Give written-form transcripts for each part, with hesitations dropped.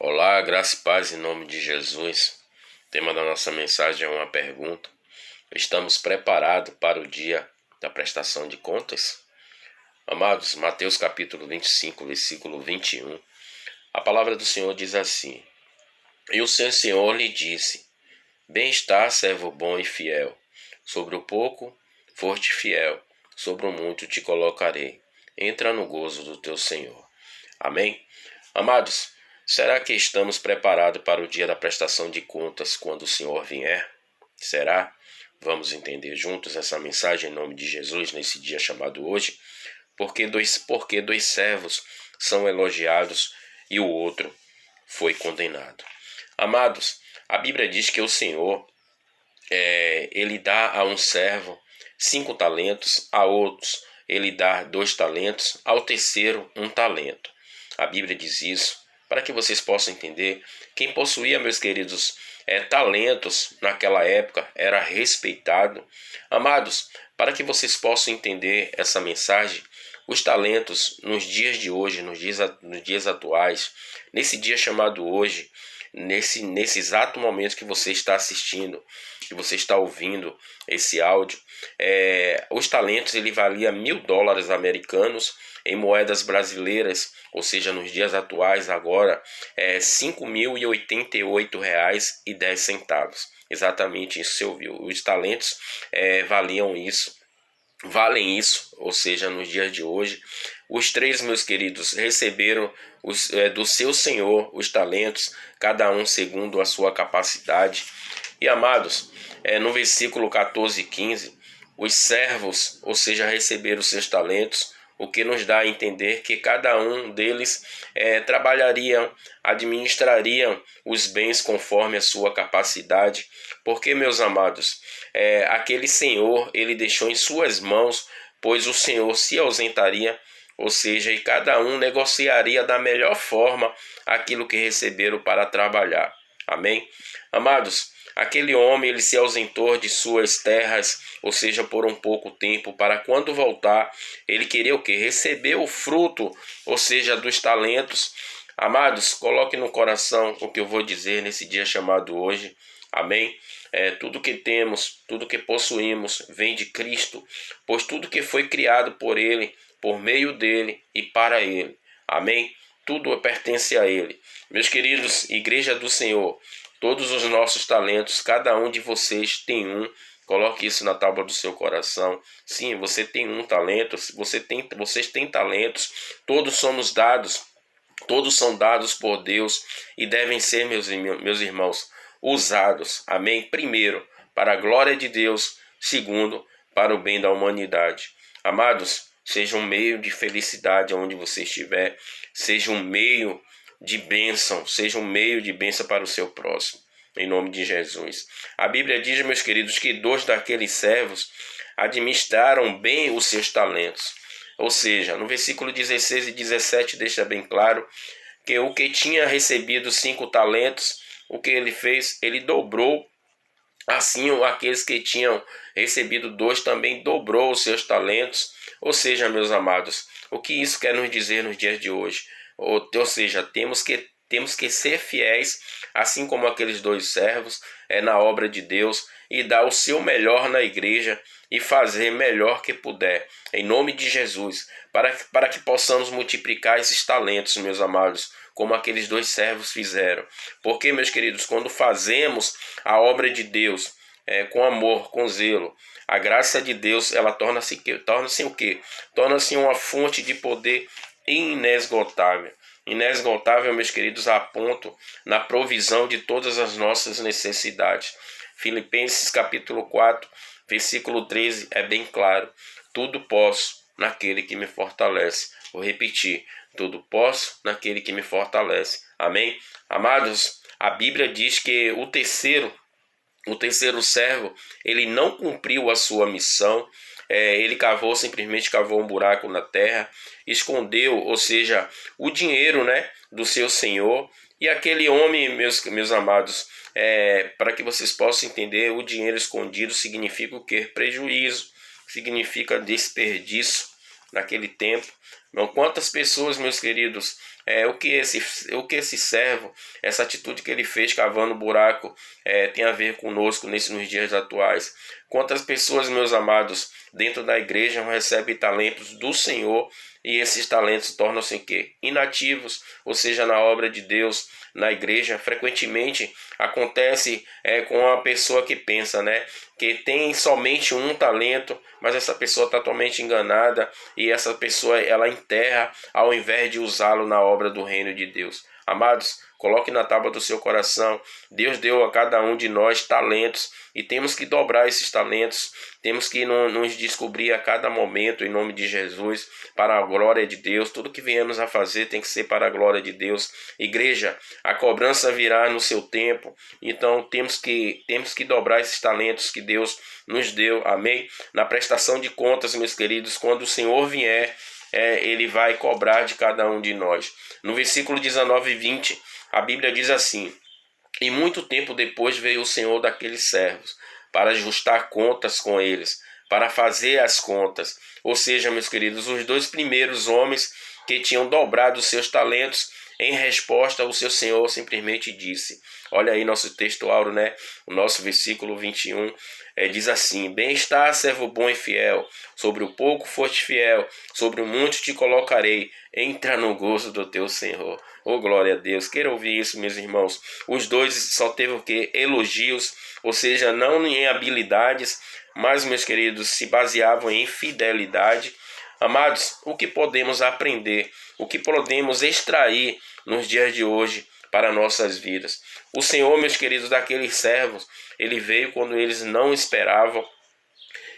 Olá, graça e paz em nome de Jesus. O tema da nossa mensagem é uma pergunta. Estamos preparados para o dia da prestação de contas? Amados, Mateus capítulo 25, versículo 21. A palavra do Senhor diz assim: E o seu Senhor lhe disse: Bem está, servo bom e fiel. Sobre o pouco foste fiel, sobre o muito te colocarei. Entra no gozo do teu Senhor. Amém? Amados, será que estamos preparados para o dia da prestação de contas quando o Senhor vier? Será? Vamos entender juntos essa mensagem em nome de Jesus nesse dia chamado hoje. Porque dois servos são elogiados e o outro foi condenado. Amados, a Bíblia diz que o Senhor, ele dá a um servo 5 talentos, a outros ele dá 2 talentos, ao terceiro 1 talento. A Bíblia diz isso para que vocês possam entender. Quem possuía, meus queridos, talentos naquela época era respeitado. Amados, para que vocês possam entender essa mensagem, os talentos nos dias de hoje, nos dias atuais, nesse dia chamado hoje, nesse exato momento que você está assistindo, que você está ouvindo esse áudio, os talentos ele valia $1.000 americanos em moedas brasileiras, ou seja, nos dias atuais agora, R$ 5.088,10. Exatamente isso você ouviu. Os talentos valem isso, ou seja, nos dias de hoje. Os 3, meus queridos, receberam do seu Senhor os talentos, cada um segundo a sua capacidade. E amados, no versículo 14 e 15, os servos, ou seja, receberam os seus talentos, o que nos dá a entender que cada um deles trabalhariam, administrariam os bens conforme a sua capacidade, porque, meus amados, aquele Senhor, ele deixou em suas mãos, pois o Senhor se ausentaria, ou seja, e cada um negociaria da melhor forma aquilo que receberam para trabalhar. Amém? Amados, aquele homem ele se ausentou de suas terras, ou seja, por um pouco tempo, para quando voltar, ele queria o quê? Receber o fruto, ou seja, dos talentos. Amados, coloque no coração o que eu vou dizer nesse dia chamado hoje. Amém? Tudo que temos, tudo que possuímos vem de Cristo, pois tudo que foi criado por Ele, por meio dele e para Ele. Amém? Tudo pertence a Ele. Meus queridos, Igreja do Senhor, todos os nossos talentos, cada um de vocês tem um. Coloque isso na tábua do seu coração. Sim, você tem um talento, vocês têm talentos, todos somos dados, todos são dados por Deus e devem ser, meus irmãos, usados. Amém? Primeiro, para a glória de Deus. Segundo, para o bem da humanidade. Amados, seja um meio de felicidade onde você estiver, seja um meio de bênção, para o seu próximo, em nome de Jesus. A Bíblia diz, meus queridos, que 2 daqueles servos administraram bem os seus talentos. Ou seja, no versículo 16 e 17 deixa bem claro que o que tinha recebido 5 talentos, o que ele fez? Ele dobrou. Assim, aqueles que tinham recebido 2 também dobrou os seus talentos. Ou seja, meus amados, o que isso quer nos dizer nos dias de hoje? Ou seja, temos que ser fiéis, assim como aqueles 2 servos, na obra de Deus, e dar o seu melhor na igreja e fazer melhor que puder, em nome de Jesus, para que possamos multiplicar esses talentos, meus amados, como aqueles 2 servos fizeram. Porque, meus queridos, quando fazemos a obra de Deus com amor, com zelo, a graça de Deus, ela torna-se o quê? Torna-se uma fonte de poder inesgotável. Inesgotável, meus queridos, a ponto na provisão de todas as nossas necessidades. Filipenses capítulo 4, versículo 13 é bem claro. Tudo posso naquele que me fortalece. Vou repetir. Tudo posso naquele que me fortalece. Amém? Amados, a Bíblia diz que o terceiro servo, ele não cumpriu a sua missão. Ele simplesmente cavou um buraco na terra, escondeu, ou seja, o dinheiro, do seu senhor. E aquele homem, meus amados, para que vocês possam entender, o dinheiro escondido significa o quê? Prejuízo, significa desperdício naquele tempo. Então, quantas pessoas, meus queridos, o que esse servo, essa atitude que ele fez cavando buraco, tem a ver conosco nos dias atuais. Quantas pessoas, meus amados, dentro da igreja recebem talentos do Senhor e esses talentos tornam-se inativos, ou seja, na obra de Deus, na igreja. Frequentemente acontece com a pessoa que pensa, que tem somente um talento, mas essa pessoa está totalmente enganada e essa pessoa ela enterra ao invés de usá-lo na obra do reino de Deus. Amados, coloque na tábua do seu coração, Deus deu a cada um de nós talentos e temos que dobrar esses talentos, temos que nos descobrir a cada momento em nome de Jesus, para a glória de Deus. Tudo que viemos a fazer tem que ser para a glória de Deus. Igreja, a cobrança virá no seu tempo, então temos que dobrar esses talentos que Deus nos deu, amém? Na prestação de contas, meus queridos, quando o Senhor vier, ele vai cobrar de cada um de nós. No versículo 19 e 20, a Bíblia diz assim: e muito tempo depois veio o Senhor daqueles servos, para ajustar contas com eles, para fazer as contas. Ou seja, meus queridos, os dois primeiros homens que tinham dobrado os seus talentos, em resposta, o seu Senhor simplesmente disse, olha aí nosso texto áureo, o nosso versículo 21, diz assim: bem está, servo bom e fiel, sobre o pouco foste fiel, sobre o muito te colocarei, entra no gozo do teu Senhor. Oh, glória a Deus. Quero ouvir isso, meus irmãos. Os dois só teve o que? Elogios, ou seja, não em habilidades, mas, meus queridos, se baseavam em fidelidade. Amados, o que podemos aprender, o que podemos extrair nos dias de hoje para nossas vidas? O Senhor, meus queridos, daqueles servos, ele veio quando eles não esperavam.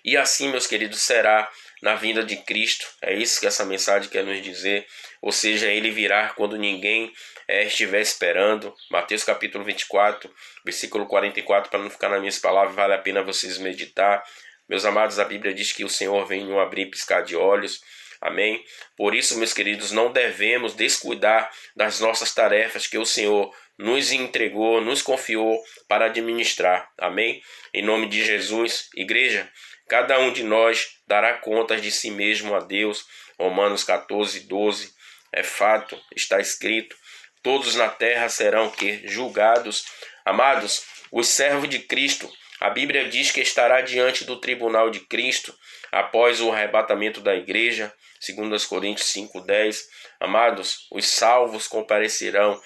E assim, meus queridos, será na vinda de Cristo. É isso que essa mensagem quer nos dizer. Ou seja, ele virá quando ninguém estiver esperando. Mateus capítulo 24, versículo 44, para não ficar nas minhas palavras, vale a pena vocês meditar. Meus amados, a Bíblia diz que o Senhor vem num abrir e piscar de olhos. Amém? Por isso, meus queridos, não devemos descuidar das nossas tarefas que o Senhor nos entregou, nos confiou para administrar. Amém? Em nome de Jesus, igreja, cada um de nós dará contas de si mesmo a Deus. Romanos 14, 12. É fato, está escrito. Todos na terra serão julgados. Amados, os servos de Cristo, a Bíblia diz que estará diante do tribunal de Cristo após o arrebatamento da igreja, 2 Coríntios 5:10. Amados, os salvos comparecerão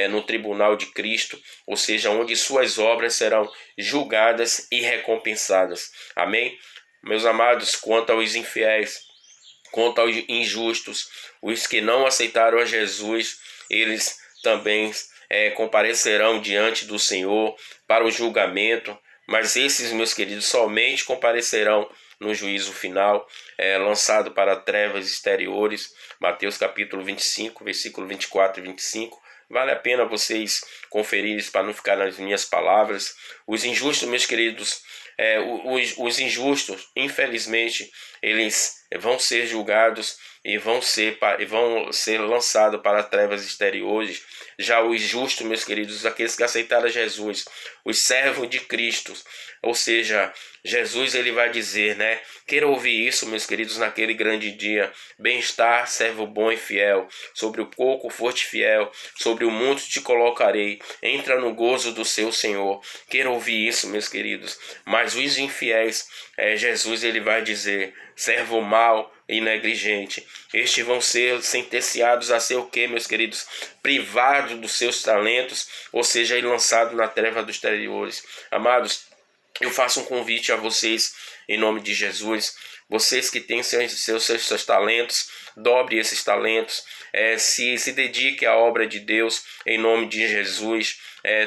no tribunal de Cristo, ou seja, onde suas obras serão julgadas e recompensadas. Amém? Meus amados, quanto aos infiéis, quanto aos injustos, os que não aceitaram a Jesus, eles também comparecerão diante do Senhor para o julgamento. Mas esses, meus queridos, somente comparecerão no juízo final, lançado para trevas exteriores. Mateus capítulo 25, versículo 24 e 25. Vale a pena vocês conferirem isso para não ficar nas minhas palavras. Os injustos, meus queridos, os injustos, infelizmente, eles vão ser julgados e vão ser lançados para trevas exteriores. Já os justos, meus queridos, aqueles que aceitaram Jesus, os servos de Cristo, ou seja, Jesus ele vai dizer, quero ouvir isso, meus queridos, naquele grande dia: bem-estar, servo bom e fiel, sobre o pouco foste fiel, sobre o muito te colocarei, entra no gozo do seu Senhor. Quero ouvir isso, meus queridos. Mas os infiéis, Jesus ele vai dizer: servo mau e negligente, estes vão ser sentenciados a ser o que, meus queridos? Privados dos seus talentos, ou seja, lançados na treva dos exteriores. Amados, eu faço um convite a vocês em nome de Jesus. Vocês que têm seus talentos, dobre esses talentos, se dedique à obra de Deus em nome de Jesus.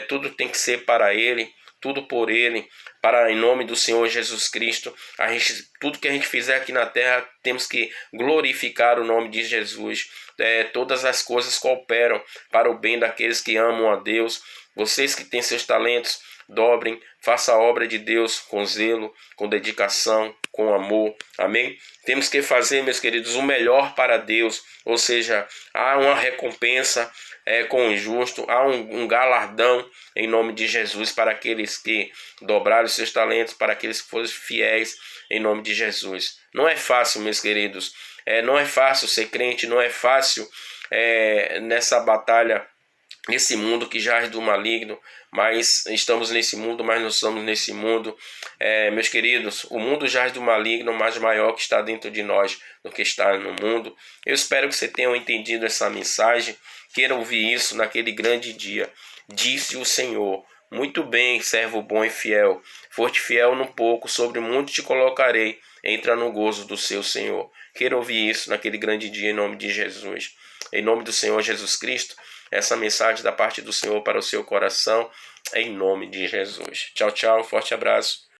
Tudo tem que ser para Ele, tudo por Ele, em nome do Senhor Jesus Cristo. Tudo que a gente fizer aqui na terra, temos que glorificar o nome de Jesus. Todas as coisas cooperam para o bem daqueles que amam a Deus. Vocês que têm seus talentos, dobrem, faça a obra de Deus com zelo, com dedicação, com amor. Amém? Temos que fazer, meus queridos, o melhor para Deus. Ou seja, há uma recompensa com o justo, há um galardão em nome de Jesus para aqueles que dobraram seus talentos, para aqueles que foram fiéis em nome de Jesus. Não é fácil, meus queridos. Não é fácil ser crente, não é fácil nessa batalha, nesse mundo que jaz do maligno, mas estamos nesse mundo, mas não somos nesse mundo. Meus queridos, o mundo jaz do maligno, mas maior que está dentro de nós do que está no mundo. Eu espero que você tenha entendido essa mensagem, queira ouvir isso naquele grande dia. Disse o Senhor: muito bem, servo bom e fiel. Foste fiel no pouco, sobre muito te colocarei. Entra no gozo do seu Senhor. Queira ouvir isso naquele grande dia, em nome de Jesus. Em nome do Senhor Jesus Cristo, essa mensagem da parte do Senhor para o seu coração, em nome de Jesus. Tchau, tchau, um forte abraço.